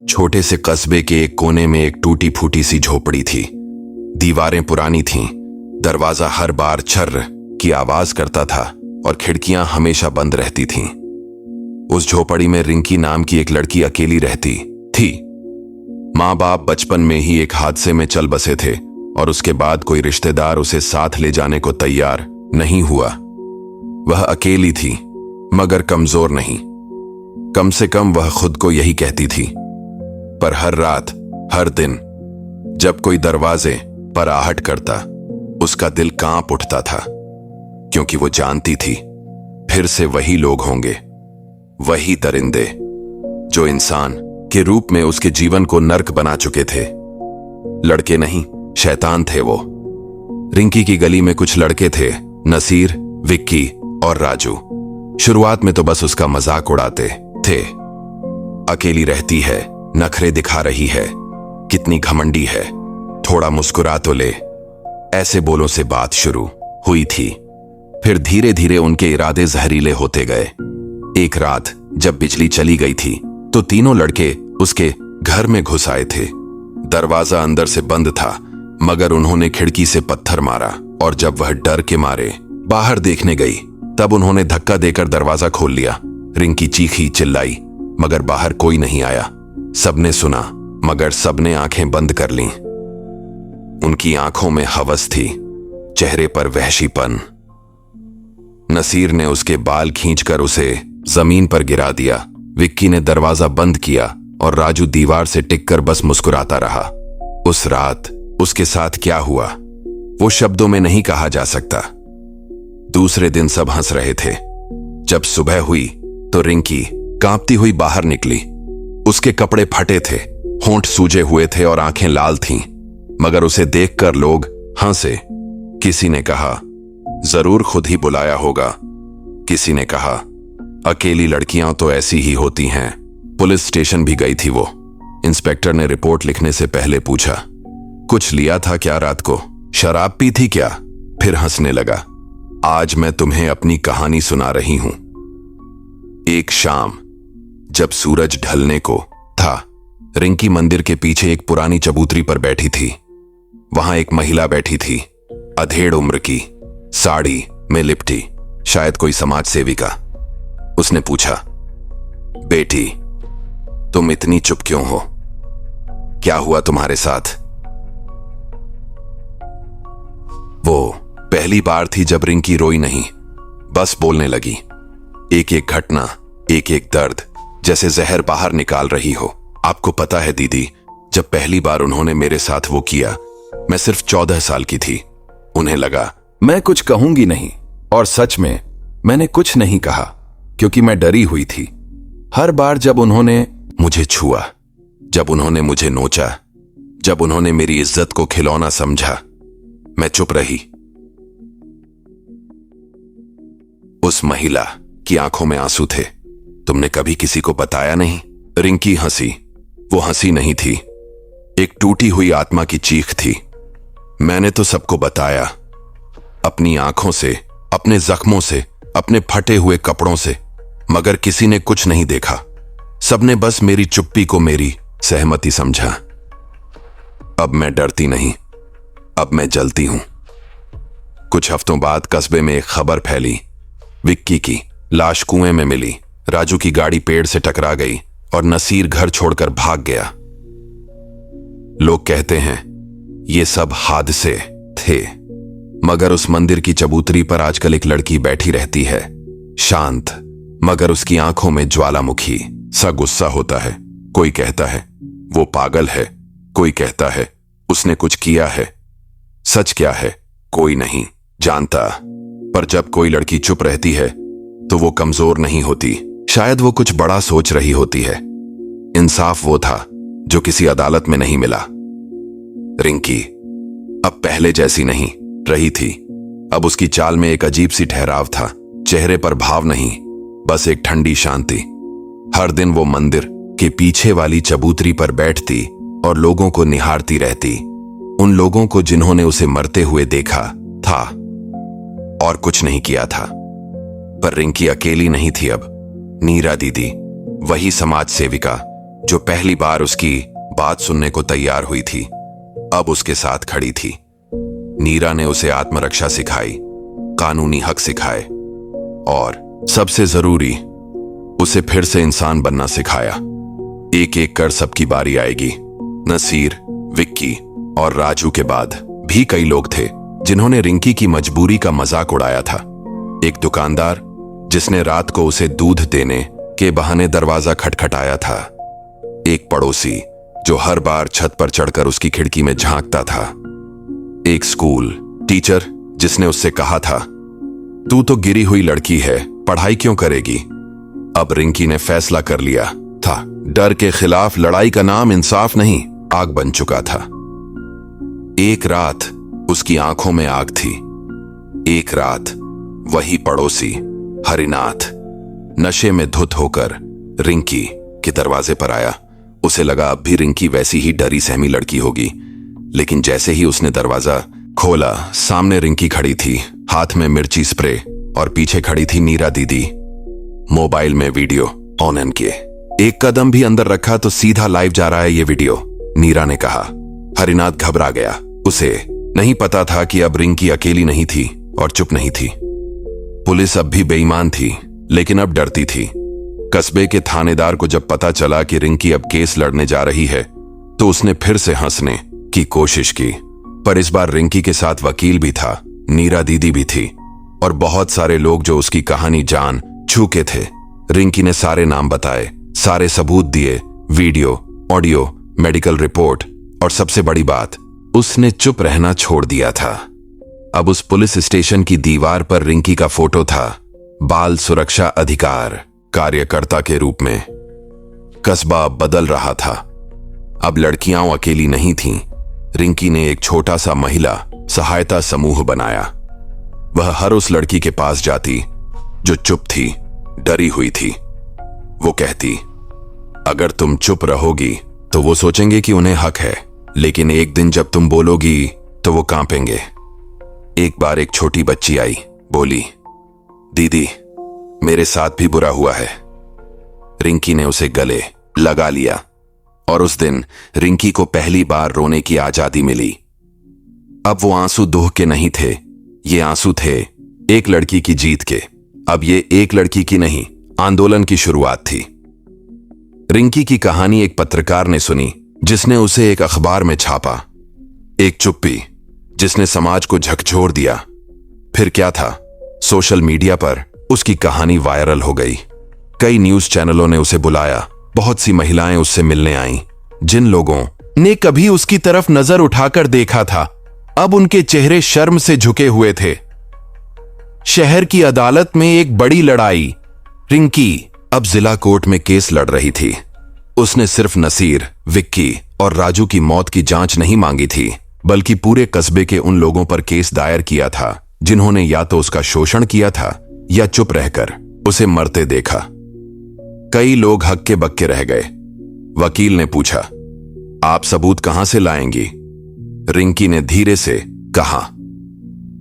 छोटे से कस्बे के एक कोने में एक टूटी फूटी सी झोपड़ी थी। दीवारें पुरानी थीं, दरवाजा हर बार छर्र की आवाज करता था और खिड़कियां हमेशा बंद रहती थीं। उस झोपड़ी में रिंकी नाम की एक लड़की अकेली रहती थी। माँ बाप बचपन में ही एक हादसे में चल बसे थे और उसके बाद कोई रिश्तेदार उसे साथ ले जाने को तैयार नहीं हुआ। वह अकेली थी, मगर कमजोर नहीं। कम से कम वह खुद को यही कहती थी। पर हर रात, हर दिन जब कोई दरवाजे पर आहट करता, उसका दिल कांप उठता था, क्योंकि वो जानती थी फिर से वही लोग होंगे, वही दरिंदे जो इंसान के रूप में उसके जीवन को नर्क बना चुके थे। लड़के नहीं, शैतान थे वो। रिंकी की गली में कुछ लड़के थे, नसीर, विक्की और राजू। शुरुआत में तो बस उसका मजाक उड़ाते थे। अकेली रहती है, नखरे दिखा रही है, कितनी घमंडी है, थोड़ा मुस्कुरा तो ले, ऐसे बोलों से बात शुरू हुई थी। फिर धीरे धीरे उनके इरादे जहरीले होते गए। एक रात जब बिजली चली गई थी तो तीनों लड़के उसके घर में घुस आए थे। दरवाजा अंदर से बंद था, मगर उन्होंने खिड़की से पत्थर मारा और जब वह डर के मारे बाहर देखने गई तब उन्होंने धक्का देकर दरवाजा खोल लिया। रिंकी चीखी, चिल्लाई, मगर बाहर कोई नहीं आया। सबने सुना, मगर सबने आंखें बंद कर लीं। उनकी आंखों में हवस थी, चेहरे पर वहशीपन। नसीर ने उसके बाल खींचकर उसे जमीन पर गिरा दिया। विक्की ने दरवाजा बंद किया और राजू दीवार से टिककर बस मुस्कुराता रहा। उस रात उसके साथ क्या हुआ वो शब्दों में नहीं कहा जा सकता। दूसरे दिन सब हंस रहे थे। जब सुबह हुई तो रिंकी कांपती हुई बाहर निकली। उसके कपड़े फटे थे, होंठ सूजे हुए थे और आंखें लाल थीं, मगर उसे देखकर लोग हंसे। किसी ने कहा, जरूर खुद ही बुलाया होगा। किसी ने कहा, अकेली लड़कियां तो ऐसी ही होती हैं। पुलिस स्टेशन भी गई थी वो। इंस्पेक्टर ने रिपोर्ट लिखने से पहले पूछा, कुछ लिया था क्या रात को? शराब पी थी क्या? फिर हंसने लगा। आज मैं तुम्हें अपनी कहानी सुना रही हूं। एक शाम जब सूरज ढलने को था, रिंकी मंदिर के पीछे एक पुरानी चबूतरी पर बैठी थी। वहां एक महिला बैठी थी, अधेड़ उम्र की, साड़ी में लिपटी, शायद कोई समाज सेविका। उसने पूछा, बेटी, तुम इतनी चुप क्यों हो? क्या हुआ तुम्हारे साथ? वो पहली बार थी जब रिंकी रोई नहीं, बस बोलने लगी। एक एक घटना, एक एक दर्द जैसे जहर बाहर निकाल रही हो। आपको पता है दीदी, जब पहली बार उन्होंने मेरे साथ वो किया, मैं सिर्फ 14 साल की थी। उन्हें लगा मैं कुछ कहूंगी नहीं, और सच में मैंने कुछ नहीं कहा, क्योंकि मैं डरी हुई थी। हर बार जब उन्होंने मुझे छुआ, जब उन्होंने मुझे नोचा, जब उन्होंने मेरी इज्जत को खिलौना समझा, मैं चुप रही। उस महिला की आंखों में आंसू थे। तुमने कभी किसी को बताया नहीं? रिंकी हंसी। वो हंसी नहीं थी, एक टूटी हुई आत्मा की चीख थी। मैंने तो सबको बताया, अपनी आंखों से, अपने जख्मों से, अपने फटे हुए कपड़ों से, मगर किसी ने कुछ नहीं देखा। सबने बस मेरी चुप्पी को मेरी सहमति समझा। अब मैं डरती नहीं, अब मैं जलती हूं। कुछ हफ्तों बाद कस्बे में एक खबर फैली, विक्की की लाश कुएं में मिली। राजू की गाड़ी पेड़ से टकरा गई और नसीर घर छोड़कर भाग गया। लोग कहते हैं ये सब हादसे थे, मगर उस मंदिर की चबूतरी पर आजकल एक लड़की बैठी रहती है, शांत, मगर उसकी आंखों में ज्वालामुखी सा गुस्सा होता है। कोई कहता है वो पागल है, कोई कहता है उसने कुछ किया है। सच क्या है कोई नहीं जानता, पर जब कोई लड़की चुप रहती है तो वो कमजोर नहीं होती, शायद वो कुछ बड़ा सोच रही होती है। इंसाफ वो था जो किसी अदालत में नहीं मिला। रिंकी अब पहले जैसी नहीं रही थी। अब उसकी चाल में एक अजीब सी ठहराव था, चेहरे पर भाव नहीं, बस एक ठंडी शांति। हर दिन वो मंदिर के पीछे वाली चबूतरी पर बैठती और लोगों को निहारती रहती, उन लोगों को जिन्होंने उसे मरते हुए देखा था और कुछ नहीं किया था। पर रिंकी अकेली नहीं थी अब। नीरा दीदी, वही समाज सेविका जो पहली बार उसकी बात सुनने को तैयार हुई थी, अब उसके साथ खड़ी थी। नीरा ने उसे आत्मरक्षा सिखाई, कानूनी हक सिखाए और सबसे जरूरी, उसे फिर से इंसान बनना सिखाया। एक एक कर सबकी बारी आएगी। नसीर, विक्की और राजू के बाद भी कई लोग थे जिन्होंने रिंकी की मजबूरी का मजाक उड़ाया था। एक दुकानदार जिसने रात को उसे दूध देने के बहाने दरवाजा खटखटाया था। एक पड़ोसी जो हर बार छत पर चढ़कर उसकी खिड़की में झांकता था। एक स्कूल टीचर जिसने उससे कहा था, तू तो गिरी हुई लड़की है, पढ़ाई क्यों करेगी। अब रिंकी ने फैसला कर लिया था। डर के खिलाफ लड़ाई का नाम इंसाफ नहीं, आग बन चुका था। एक रात उसकी आंखों में आग थी। एक रात वही पड़ोसी हरिनाथ नशे में धुत होकर रिंकी के दरवाजे पर आया। उसे लगा अब भी रिंकी वैसी ही डरी सहमी लड़की होगी, लेकिन जैसे ही उसने दरवाजा खोला, सामने रिंकी खड़ी थी, हाथ में मिर्ची स्प्रे, और पीछे खड़ी थी नीरा दीदी, मोबाइल में वीडियो ऑन एन किए। एक कदम भी अंदर रखा तो सीधा लाइव जा रहा है ये वीडियो, नीरा ने कहा। हरिनाथ घबरा गया। उसे नहीं पता था कि अब रिंकी अकेली नहीं थी और चुप नहीं थी। पुलिस अब भी बेईमान थी, लेकिन अब डरती थी। कस्बे के थानेदार को जब पता चला कि रिंकी अब केस लड़ने जा रही है, तो उसने फिर से हंसने की कोशिश की, पर इस बार रिंकी के साथ वकील भी था, नीरा दीदी भी थी और बहुत सारे लोग जो उसकी कहानी जान चुके थे। रिंकी ने सारे नाम बताए, सारे सबूत दिए, वीडियो, ऑडियो, मेडिकल रिपोर्ट, और सबसे बड़ी बात, उसने चुप रहना छोड़ दिया था। अब उस पुलिस स्टेशन की दीवार पर रिंकी का फोटो था, बाल सुरक्षा अधिकार कार्यकर्ता के रूप में। कस्बा बदल रहा था। अब लड़कियां अकेली नहीं थीं। रिंकी ने एक छोटा सा महिला सहायता समूह बनाया। वह हर उस लड़की के पास जाती जो चुप थी, डरी हुई थी। वो कहती, अगर तुम चुप रहोगी तो वो सोचेंगे कि उन्हें हक है, लेकिन एक दिन जब तुम बोलोगी तो वो कांपेंगे। एक बार एक छोटी बच्ची आई, बोली, दीदी मेरे साथ भी बुरा हुआ है। रिंकी ने उसे गले लगा लिया और उस दिन रिंकी को पहली बार रोने की आजादी मिली। अब वो आंसू दोह के नहीं थे, ये आंसू थे एक लड़की की जीत के। अब ये एक लड़की की नहीं, आंदोलन की शुरुआत थी। रिंकी की कहानी एक पत्रकार ने सुनी, जिसने उसे एक अखबार में छापा। एक चुप्पी जिसने समाज को झकझोर दिया। फिर क्या था, सोशल मीडिया पर उसकी कहानी वायरल हो गई। कई न्यूज चैनलों ने उसे बुलाया, बहुत सी महिलाएं उससे मिलने आईं। जिन लोगों ने कभी उसकी तरफ नजर उठाकर देखा था, अब उनके चेहरे शर्म से झुके हुए थे। शहर की अदालत में एक बड़ी लड़ाई। रिंकी अब जिला कोर्ट में केस लड़ रही थी। उसने सिर्फ नसीर, विक्की और राजू की मौत की जांच नहीं मांगी थी, बल्कि पूरे कस्बे के उन लोगों पर केस दायर किया था जिन्होंने या तो उसका शोषण किया था या चुप रहकर उसे मरते देखा। कई लोग हक्के बक्के रह गए। वकील ने पूछा, आप सबूत कहां से लाएंगी? रिंकी ने धीरे से कहा,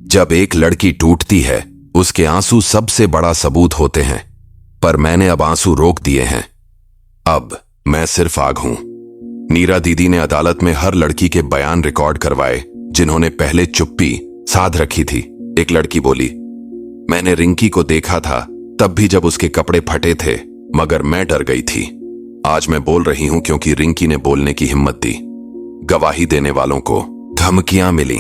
जब एक लड़की टूटती है उसके आंसू सबसे बड़ा सबूत होते हैं, पर मैंने अब आंसू रोक दिए हैं। अब मैं सिर्फ आग हूं। नीरा दीदी ने अदालत में हर लड़की के बयान रिकॉर्ड करवाए जिन्होंने पहले चुप्पी साध रखी थी। एक लड़की बोली, मैंने रिंकी को देखा था तब भी जब उसके कपड़े फटे थे, मगर मैं डर गई थी। आज मैं बोल रही हूं क्योंकि रिंकी ने बोलने की हिम्मत दी। गवाही देने वालों को धमकियां मिली।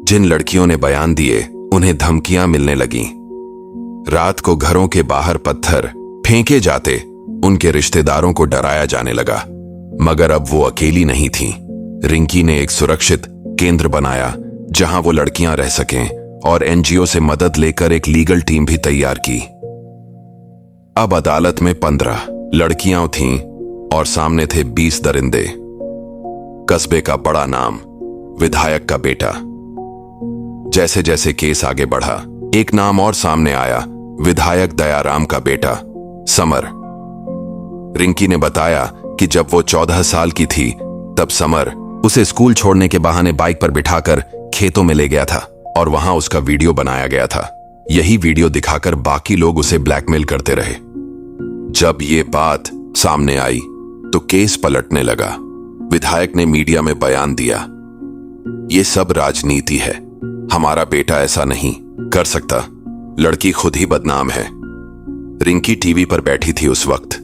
जिन लड़कियों ने बयान दिए उन्हें धमकियां मिलने लगीं। रात को घरों के बाहर पत्थर फेंके जाते, उनके रिश्तेदारों को डराया जाने लगा। मगर अब वो अकेली नहीं थी। रिंकी ने एक सुरक्षित केंद्र बनाया जहां वो लड़कियां रह सकें, और एनजीओ से मदद लेकर एक लीगल टीम भी तैयार की। अब अदालत में 15 लड़कियां थीं और सामने थे 20 दरिंदे। कस्बे का बड़ा नाम, विधायक का बेटा। जैसे जैसे केस आगे बढ़ा, एक नाम और सामने आया, विधायक दयाराम का बेटा समर। रिंकी ने बताया कि जब वो 14 साल की थी तब समर उसे स्कूल छोड़ने के बहाने बाइक पर बिठाकर खेतों में ले गया था और वहां उसका वीडियो बनाया गया था। यही वीडियो दिखाकर बाकी लोग उसे ब्लैकमेल करते रहे। जब ये बात सामने आई तो केस पलटने लगा। विधायक ने मीडिया में बयान दिया, ये सब राजनीति है, हमारा बेटा ऐसा नहीं कर सकता, लड़की खुद ही बदनाम है। रिंकी टीवी पर बैठी थी उस वक्त।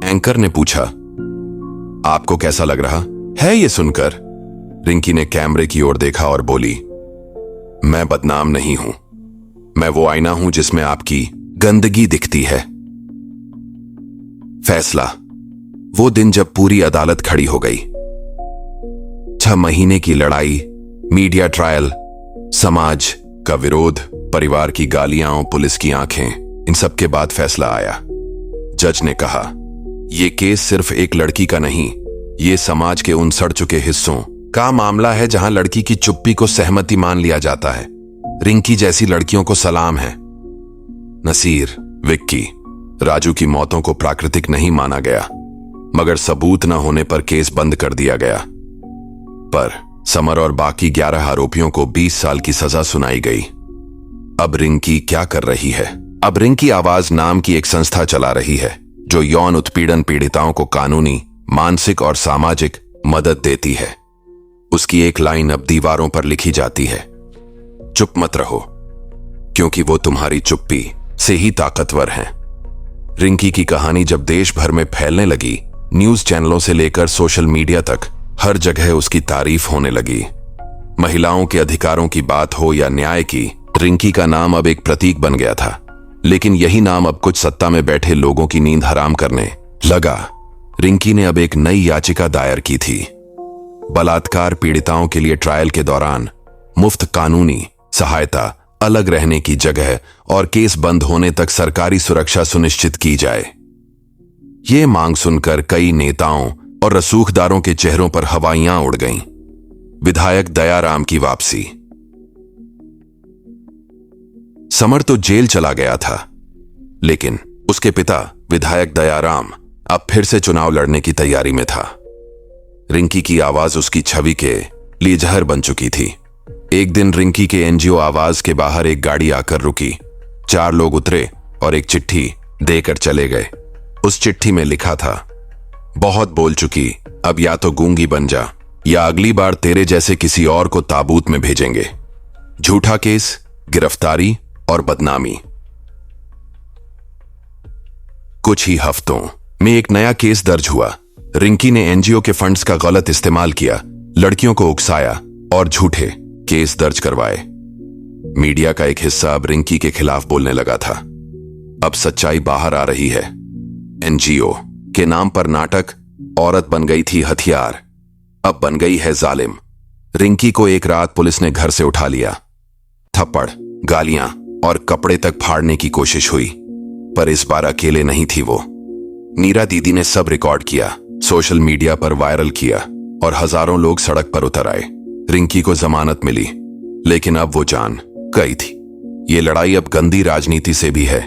एंकर ने पूछा, आपको कैसा लग रहा है ये सुनकर? रिंकी ने कैमरे की ओर देखा और बोली, मैं बदनाम नहीं हूं, मैं वो आईना हूं जिसमें आपकी गंदगी दिखती है। फैसला वो दिन जब पूरी अदालत खड़ी हो गई। 6 महीने की लड़ाई, मीडिया ट्रायल, समाज का विरोध, परिवार की गालियां, पुलिस की आंखें, इन सब के बाद फैसला आया। जज ने कहा, यह केस सिर्फ एक लड़की का नहीं, ये समाज के उन सड़ चुके हिस्सों का मामला है जहां लड़की की चुप्पी को सहमति मान लिया जाता है। रिंकी जैसी लड़कियों को सलाम है। नसीर, विक्की, राजू की मौतों को प्राकृतिक नहीं माना गया, मगर सबूत न होने पर केस बंद कर दिया गया। पर समर और बाकी 11 आरोपियों को 20 साल की सजा सुनाई गई। अब रिंकी क्या कर रही है? अब रिंकी आवाज नाम की एक संस्था चला रही है जो यौन उत्पीड़न पीड़िताओं को कानूनी, मानसिक और सामाजिक मदद देती है। उसकी एक लाइन अब दीवारों पर लिखी जाती है, चुप मत रहो, क्योंकि वो तुम्हारी चुप्पी से ही ताकतवर हैं। रिंकी की कहानी जब देश भर में फैलने लगी, न्यूज चैनलों से लेकर सोशल मीडिया तक हर जगह उसकी तारीफ होने लगी। महिलाओं के अधिकारों की बात हो या न्याय की, रिंकी का नाम अब एक प्रतीक बन गया था। लेकिन यही नाम अब कुछ सत्ता में बैठे लोगों की नींद हराम करने लगा। रिंकी ने अब एक नई याचिका दायर की थी। बलात्कार पीड़िताओं के लिए ट्रायल के दौरान मुफ्त कानूनी सहायता, अलग रहने की जगह और केस बंद होने तक सरकारी सुरक्षा सुनिश्चित की जाए। ये मांग सुनकर कई नेताओं और रसूखदारों के चेहरों पर हवाइयां उड़ गईं। विधायक दयाराम की वापसी। समर तो जेल चला गया था, लेकिन उसके पिता विधायक दयाराम अब फिर से चुनाव लड़ने की तैयारी में था। रिंकी की आवाज उसकी छवि के लिए जहर बन चुकी थी। एक दिन रिंकी के एनजीओ आवाज के बाहर एक गाड़ी आकर रुकी। 4 लोग उतरे और एक चिट्ठी देकर चले गए। उस चिट्ठी में लिखा था, बहुत बोल चुकी, अब या तो गूंगी बन जा या अगली बार तेरे जैसे किसी और को ताबूत में भेजेंगे। झूठा केस, गिरफ्तारी और बदनामी। कुछ ही हफ्तों में एक नया केस दर्ज हुआ। रिंकी ने एनजीओ के फंड्स का गलत इस्तेमाल किया, लड़कियों को उकसाया और झूठे केस दर्ज करवाए। मीडिया का एक हिस्सा अब रिंकी के खिलाफ बोलने लगा था। अब सच्चाई बाहर आ रही है। एनजीओ के नाम पर नाटक, औरत बन गई थी हथियार, अब बन गई है जालिम। रिंकी को एक रात पुलिस ने घर से उठा लिया। थप्पड़, गालियां और कपड़े तक फाड़ने की कोशिश हुई, पर इस बार अकेले नहीं थी वो। नीरा दीदी ने सब रिकॉर्ड किया, सोशल मीडिया पर वायरल किया और हजारों लोग सड़क पर उतर आए। रिंकी को जमानत मिली, लेकिन अब वो जान गई थी। ये लड़ाई अब गंदी राजनीति से भी है।